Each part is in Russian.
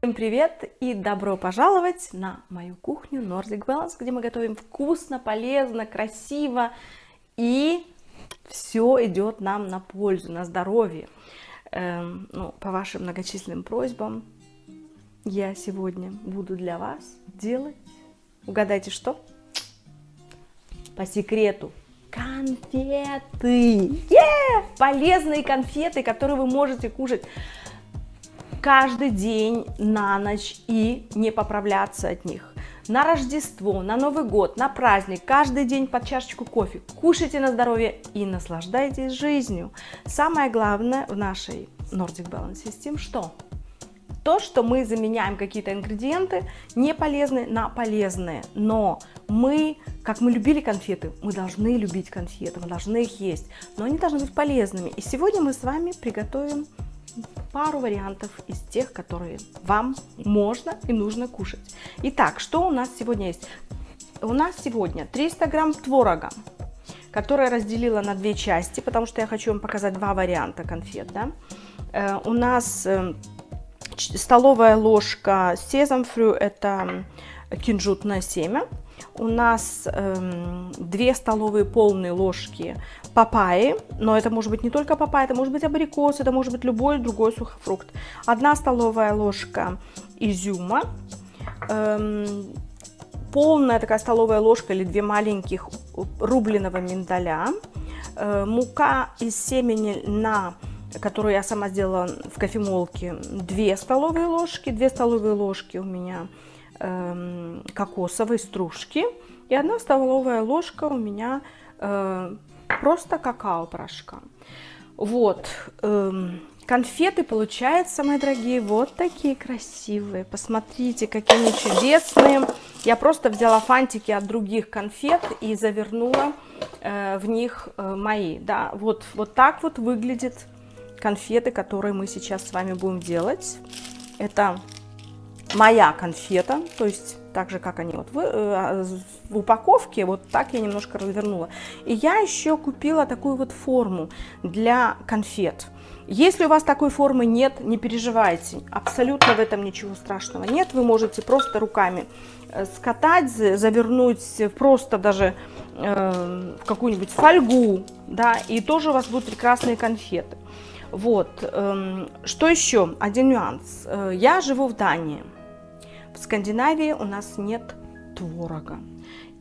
Всем привет и добро пожаловать на мою кухню Nordic Balance, где мы готовим вкусно, полезно, красиво и все идет нам на пользу, на здоровье. По вашим многочисленным просьбам я сегодня буду для вас делать, угадайте что? По секрету, конфеты! Полезные конфеты, которые вы можете кушать каждый день на ночь и не поправляться от них. На Рождество, на Новый год, на праздник, каждый день под чашечку кофе. Кушайте на здоровье и наслаждайтесь жизнью. Самое главное в нашей Nordic Balance системе что? То, что мы заменяем какие-то ингредиенты не полезные на полезные. Но мы, как мы любили конфеты, мы должны любить конфеты, мы должны их есть. Но они должны быть полезными. И сегодня мы с вами приготовим пару вариантов из тех, которые вам можно и нужно кушать. Итак, что у нас сегодня есть? У нас сегодня 300 грамм творога, который я разделила на две части, потому что я хочу вам показать два варианта конфет. Да? У нас столовая ложка сезамфрю, это кунжутное семя. У нас 2 столовые полные ложки папайи, но это может быть не только папайя, это может быть абрикос, это может быть любой другой сухофрукт. 1 столовая ложка изюма, полная такая столовая ложка или 2 маленьких рубленого миндаля, мука из семени льна, которую я сама сделала в кофемолке, 2 столовые ложки, 2 столовые ложки у меня кокосовой стружки и 1 столовая ложка у меня просто какао-порошка. Вот, конфеты получаются, мои дорогие, вот такие красивые. Посмотрите, какие они чудесные. Я просто взяла фантики от других конфет и завернула в них мои. Да, вот так вот выглядят конфеты, которые мы сейчас с вами будем делать. Это моя конфета, то есть так же, как они вот в упаковке, вот так я немножко развернула. И я еще купила такую вот форму для конфет. Если у вас такой формы нет, не переживайте, абсолютно в этом ничего страшного нет. Вы можете просто руками скатать, завернуть просто даже в какую-нибудь фольгу, да, и тоже у вас будут прекрасные конфеты. Вот, что еще? Один нюанс. Я живу в Дании. В Скандинавии у нас нет творога.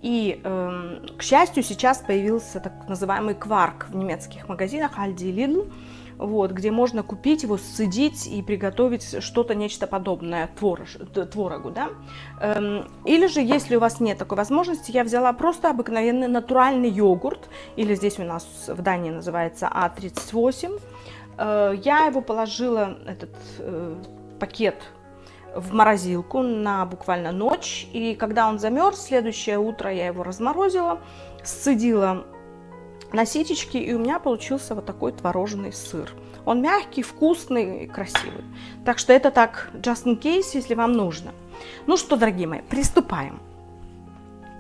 И, к счастью, сейчас появился так называемый кварк в немецких магазинах Aldi и Lidl, вот, где можно купить его, сцедить и приготовить что-то, нечто подобное творогу. Да? Или же, если у вас нет такой возможности, я взяла просто обыкновенный натуральный йогурт, или здесь у нас в Дании называется А38. Я его положила, этот пакет, в морозилку на буквально ночь, и когда он замерз, следующее утро я его разморозила, сцедила на ситечки, и у меня получился вот такой творожный сыр. Он мягкий, вкусный и красивый. Так что это так, just in case, если вам нужно. Ну что, дорогие мои, приступаем.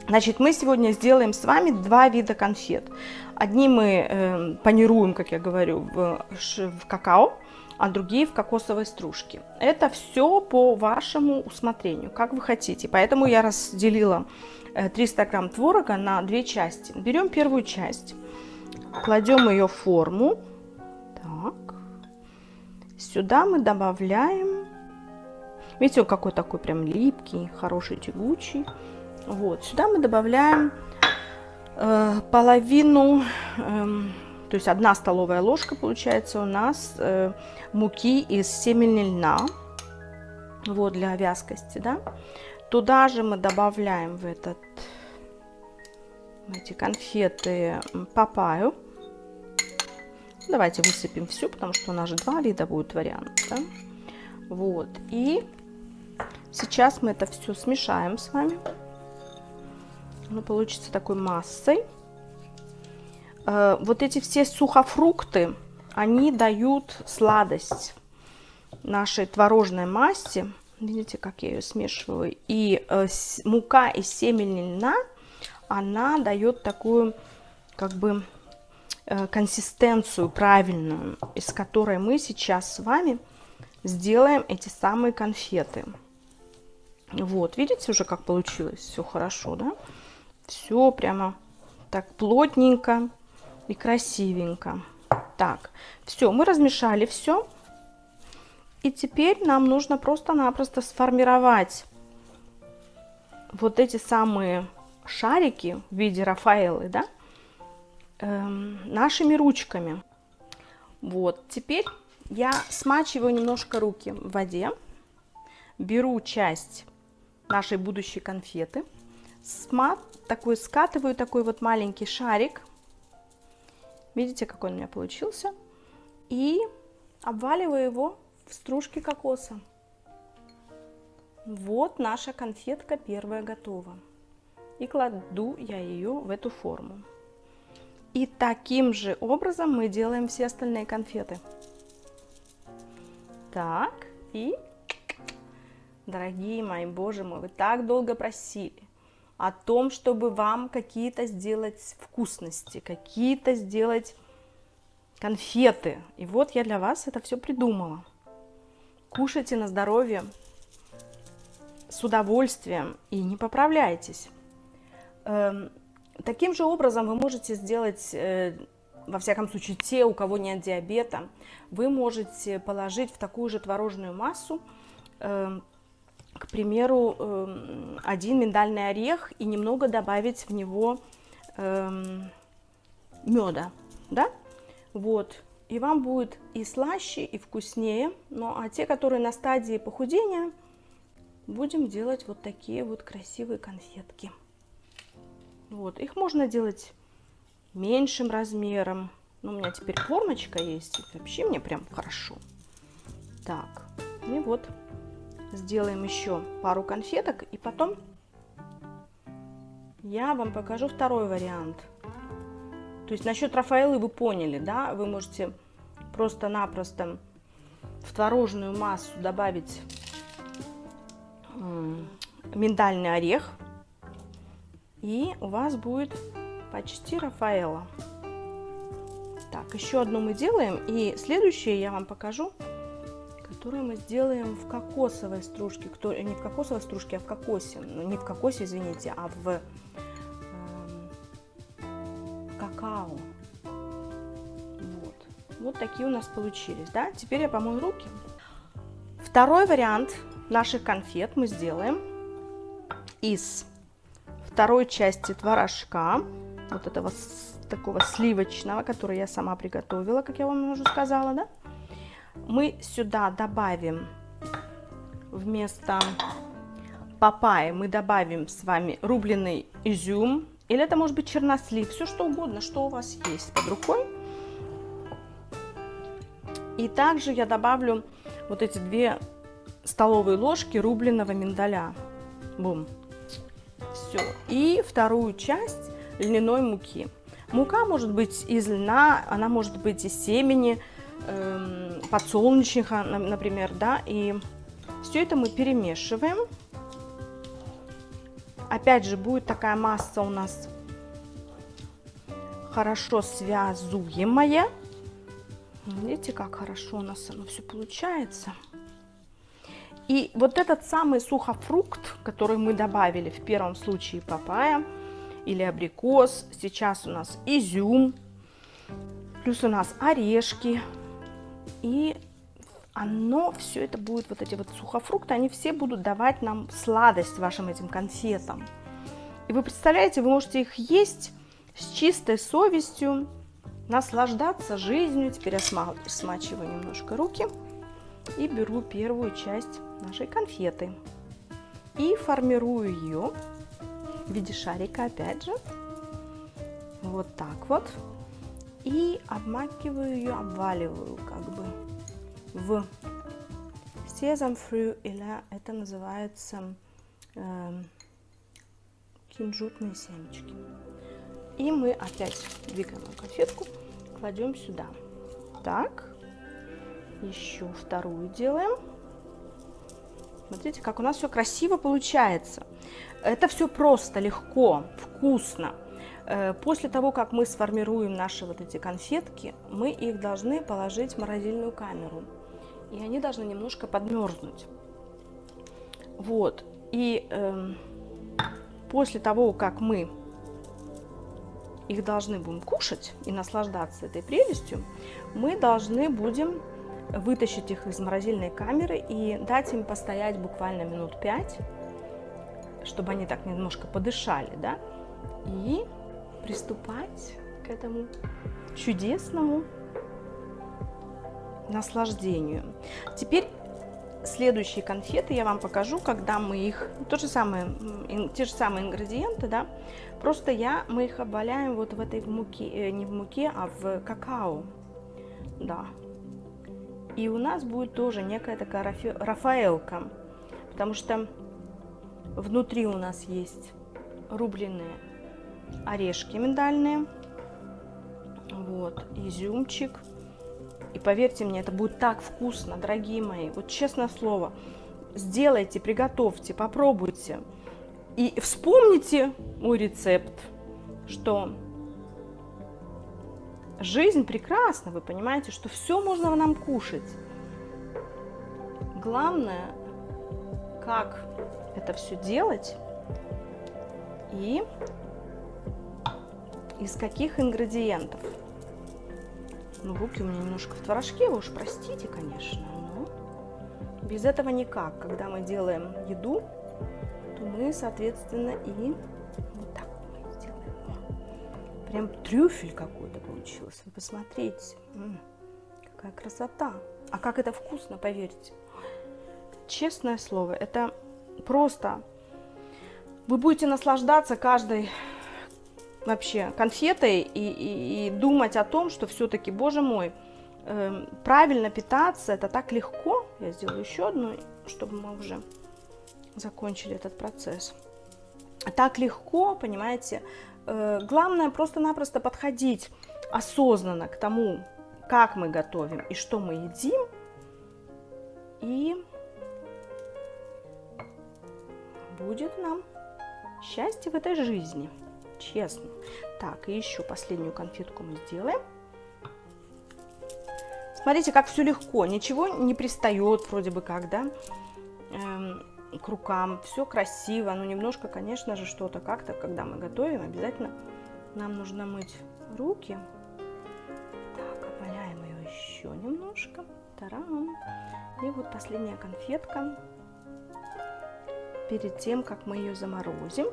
Значит, мы сегодня сделаем с вами 2 вида конфет. Одни мы панируем, как я говорю, в какао, а другие в кокосовой стружке. Это все по вашему усмотрению, как вы хотите. Поэтому я разделила 300 грамм творога на 2 части. Берем первую часть, кладем ее в форму. Так. Сюда мы добавляем, видите, он какой такой прям липкий, хороший, тягучий. Вот, сюда мы добавляем половину, то есть 1 столовая ложка получается у нас муки из семени льна, вот, для вязкости, да. Туда же мы добавляем в эти конфеты папайю. Давайте высыпем всю, потому что у нас же 2 вида будет вариант, да? Вот, и сейчас мы это все смешаем с вами. Оно получится такой массой. Вот эти все сухофрукты, они дают сладость нашей творожной массе. Видите, как я ее смешиваю. И мука из семени льна, она дает такую, как бы, консистенцию правильную, из которой мы сейчас с вами сделаем эти самые конфеты. Вот, видите уже, как получилось? Все хорошо, да? Все прямо так плотненько и красивенько. Так, все, мы размешали все. И теперь нам нужно просто-напросто сформировать вот эти самые шарики в виде Рафаэллы, да, нашими ручками. Вот, теперь я смачиваю немножко руки в воде, беру часть нашей будущей конфеты, скатываю такой вот маленький шарик, видите, какой он у меня получился, и обваливаю его в стружки кокоса. Вот наша конфетка первая готова. И кладу я ее в эту форму. И таким же образом мы делаем все остальные конфеты. Так, и, дорогие мои, боже мой, вы так долго просили о том, чтобы вам какие-то сделать вкусности, какие-то сделать конфеты. И вот я для вас это все придумала. Кушайте на здоровье, с удовольствием и не поправляйтесь. Таким же образом вы можете сделать, во всяком случае, те, у кого нет диабета, вы можете положить в такую же творожную массу, к примеру, 1 миндальный орех и немного добавить в него меда, да? Вот. И вам будет и слаще, и вкуснее. Ну, а те, которые на стадии похудения, будем делать вот такие вот красивые конфетки. Вот. Их можно делать меньшим размером. Ну, у меня теперь формочка есть. Вообще мне прям хорошо. Так. И вот сделаем еще пару конфеток. И потом я вам покажу второй вариант. То есть насчет Рафаэллы вы поняли, да? Вы можете просто-напросто в творожную массу добавить миндальный орех, и у вас будет почти Рафаэлла. Так, еще одну мы делаем, и следующее я вам покажу, которую мы сделаем в кокосовой стружке, не в кокосовой стружке, а в кокосе, ну, не в кокосе, извините, а в какао. Вот такие у нас получились, да? Теперь я помою руки. Второй вариант наших конфет мы сделаем из второй части творожка, вот этого такого сливочного, который я сама приготовила, как я вам уже сказала, да? Мы сюда добавим вместо папайи, мы добавим с вами рубленый изюм, или это может быть чернослив, все что угодно, что у вас есть под рукой. И также я добавлю вот эти 2 столовые ложки рубленого миндаля. Бум. Все. И вторую часть льняной муки. Мука может быть из льна, она может быть из семени, подсолнечника, например, да. И все это мы перемешиваем. Опять же, будет такая масса у нас хорошо связуемая. Видите, как хорошо у нас оно все получается. И вот этот самый сухофрукт, который мы добавили в первом случае папайя или абрикос, сейчас у нас изюм, плюс у нас орешки. И оно, все это будет, вот эти вот сухофрукты, они все будут давать нам сладость вашим этим конфетам. И вы представляете, вы можете их есть с чистой совестью, наслаждаться жизнью. Теперь я смачиваю немножко руки и беру первую часть нашей конфеты и формирую ее в виде шарика, опять же, вот так вот, и обмакиваю ее, обваливаю как бы в сезамфрü, или это называется кунжутные семечки. И мы опять двигаем конфетку, кладем сюда. Так, еще вторую делаем. Смотрите, как у нас все красиво получается. Это все просто, легко, вкусно. После того, как мы сформируем наши вот эти конфетки, мы их должны положить в морозильную камеру. и они должны немножко подмерзнуть. Вот, и после того, как мы их должны будем кушать и наслаждаться этой прелестью, мы должны будем вытащить их из морозильной камеры и дать им постоять буквально минут 5, чтобы они так немножко подышали, да, и приступать к этому чудесному наслаждению. Теперь следующие конфеты я вам покажу, когда мы их, те же самые ингредиенты, да, просто мы их обваляем вот в этой муке, не в муке, а в какао, да. И у нас будет тоже некая такая рафаэлка, потому что внутри у нас есть рубленые орешки миндальные, вот, изюмчик. И поверьте мне, это будет так вкусно, дорогие мои. Вот честное слово, сделайте, приготовьте, попробуйте. И вспомните мой рецепт, что жизнь прекрасна, вы понимаете, что все можно нам кушать. Главное, как это все делать и из каких ингредиентов. Ну, руки у меня немножко в творожке, вы уж простите, конечно, но без этого никак. Когда мы делаем еду, то мы, соответственно, и вот так мы сделаем. Прям трюфель какой-то получился. Вы посмотрите, какая красота. А как это вкусно, поверьте. Честное слово, это просто... Вы будете наслаждаться каждой вообще конфетой и думать о том, что все-таки, боже мой, правильно питаться, это так легко. Я сделаю еще одну, чтобы мы уже закончили этот процесс. Так легко, понимаете. Главное просто-напросто подходить осознанно к тому, как мы готовим и что мы едим. И будет нам счастье в этой жизни. Честно. Так, и еще последнюю конфетку мы сделаем. Смотрите, как все легко, ничего не пристает вроде бы как, да, к рукам. Все красиво, но немножко, конечно же, что-то как-то, когда мы готовим, обязательно нам нужно мыть руки. Так, обваляем ее еще немножко. Тарам. И вот последняя конфетка. Перед тем, как мы ее заморозим.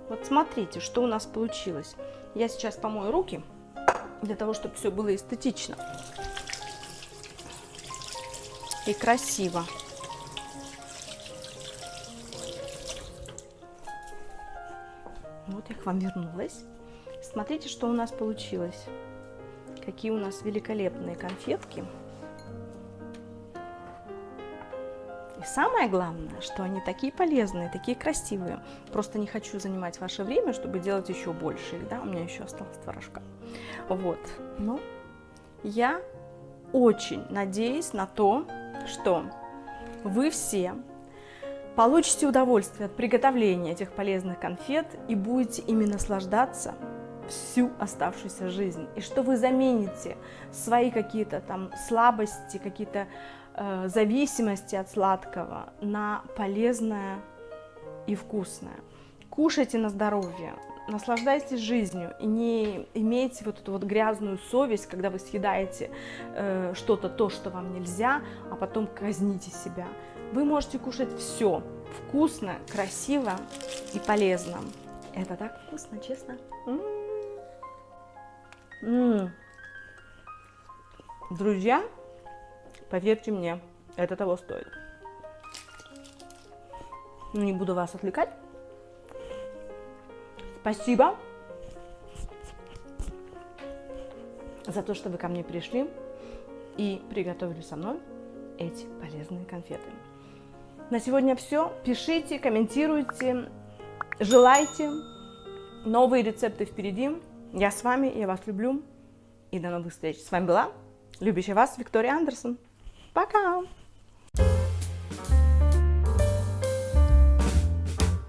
Вот смотрите, что у нас получилось. Я сейчас помою руки, для того, чтобы все было эстетично и красиво. Вот я к вам вернулась. Смотрите, что у нас получилось. Какие у нас великолепные конфетки. И самое главное, что они такие полезные, такие красивые. Просто не хочу занимать ваше время, чтобы делать еще больше их, да, у меня еще осталось творожка. Вот, но я очень надеюсь на то, что вы все получите удовольствие от приготовления этих полезных конфет и будете ими наслаждаться всю оставшуюся жизнь. И что вы замените свои какие-то там слабости, какие-то зависимости от сладкого на полезное и вкусное. Кушайте на здоровье, наслаждайтесь жизнью и не имейте вот эту вот грязную совесть, когда вы съедаете что-то, то, что вам нельзя, а потом казните себя. Вы можете кушать все вкусно, красиво и полезно. Это так вкусно, честно. Друзья, поверьте мне, это того стоит. Ну, не буду вас отвлекать. Спасибо за то, что вы ко мне пришли и приготовили со мной эти полезные конфеты. На сегодня все. Пишите, комментируйте, желайте. Новые рецепты впереди. Я с вами, я вас люблю. И до новых встреч. С вами была любящая вас Виктория Андерсон. Пока!